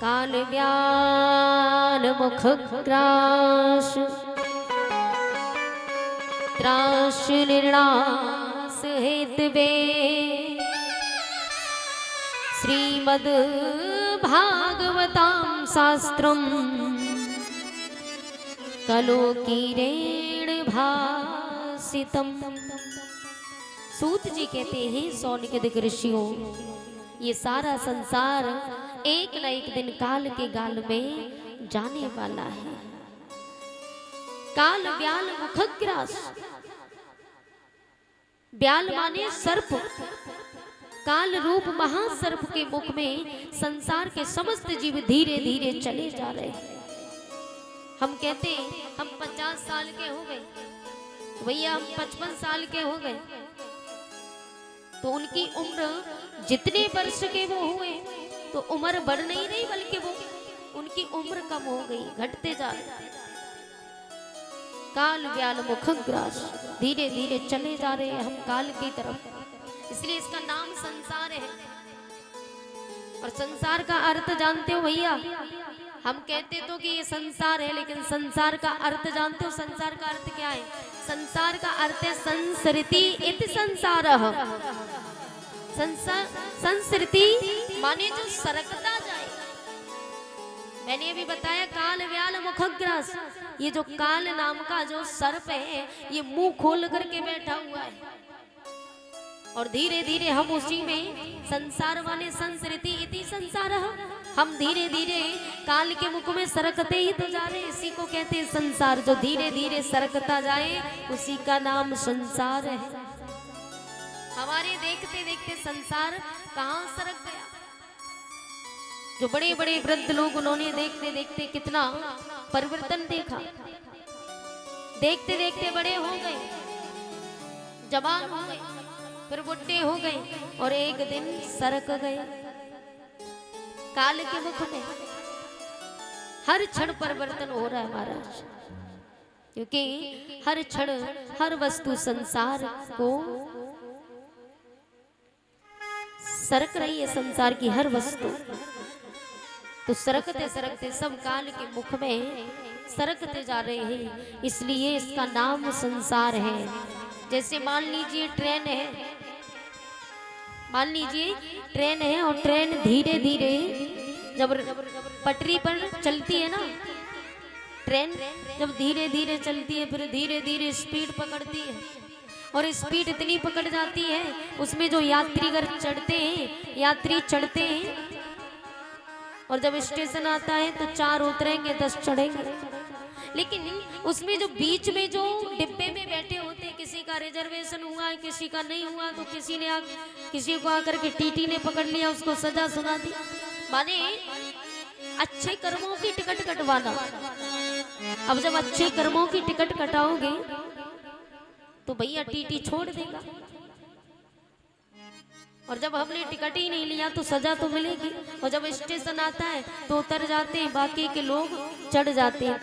काल व्याल मुख ग्रास त्रास निर्णास हेतवे श्रीमद् भागवतां शास्त्रम कलोकीरेण भासितम। सूत जी कहते हैं सौनकादिक ऋषियों, ये सारा संसार एक न एक दिन काल के गाल में जाने वाला है। काल व्याल मुखग्रास, व्याल माने सर्प, काल रूप महासर्प के मुख में संसार के समस्त जीव धीरे धीरे चले जा रहे हैं। हम कहते हैं हम 50 साल के हो गए, भैया हम 55 साल के हो गए, तो उनकी उम्र जितने वर्ष के वो हुए तो उम्र बढ़ नहीं रही, बल्कि वो उनकी उम्र कम हो गई, घटते जा रहे। काल व्याल मुखग्रास, धीरे धीरे चले जा रहे हैं हम काल की तरफ, इसलिए इसका नाम संसार है। और संसार का अर्थ जानते हो भैया, हम कहते तो कि ये संसार है, लेकिन संसार का अर्थ जानते हो? संसार का अर्थ क्या है? संसार का अर्थ है संसृति इति संसारः। संसृति माने जो सरकता जाए। मैंने अभी बताया काल व्याल मुखग्रास, ये जो काल नाम का जो सर्प है ये मुंह खोल करके बैठा हुआ है, और धीरे धीरे हम उसी में संसार माने संसृति इति संसारः, हम धीरे धीरे काल के मुख में सरकते ही तो जा रहे, इसी को कहते हैं संसार। जो धीरे धीरे सरकता जाए उसी का नाम संसार है। हमारे देखते देखते संसार कहाँ सरक गया। जो बड़े बड़े वृद्ध लोग, उन्होंने देखते देखते कितना परिवर्तन देखा, देखते देखते बड़े हो गए, जवान हो गए, फिर बुढ़े हो गए, और एक दिन सरक गए काल के मुख में। हर क्षण परिवर्तन हो रहा है महाराज, क्योंकि हर क्षण हर वस्तु संसार को सरक रही है, संसार की हर वस्तु। तो सरकते सरकते सब काल के मुख में सरकते जा रहे हैं, इसलिए इसका नाम संसार है। जैसे मान लीजिए ट्रेन है, मान लीजिए ट्रेन है, और ट्रेन धीरे धीरे जब पटरी पर चलती है ना, ट्रेन जब धीरे धीरे चलती है फिर धीरे धीरे स्पीड पकड़ती है, और स्पीड इतनी पकड़ जाती है उसमें जो यात्रीगण चढ़ते हैं, यात्री चढ़ते हैं, और जब स्टेशन आता है तो 4 उतरेंगे 10 चढ़ेंगे, लेकिन उसमें जो बीच में जो डिब्बे में बैठे होते, किसी का रिजर्वेशन हुआ है, किसी का नहीं हुआ, तो किसी को आकर के टीटी ने पकड़ लिया, उसको सजा सुना दी। माने अच्छे कर्मों की टिकट कटवाना। अब जब अच्छे कर्मों की टिकट कटाओगे तो भैया टीटी छोड़ देगा, और जब हमने टिकट ही नहीं लिया तो सजा तो मिलेगी। और जब स्टेशन आता है तो उतर जाते हैं, बाकी के लोग चढ़ जाते हैं। तो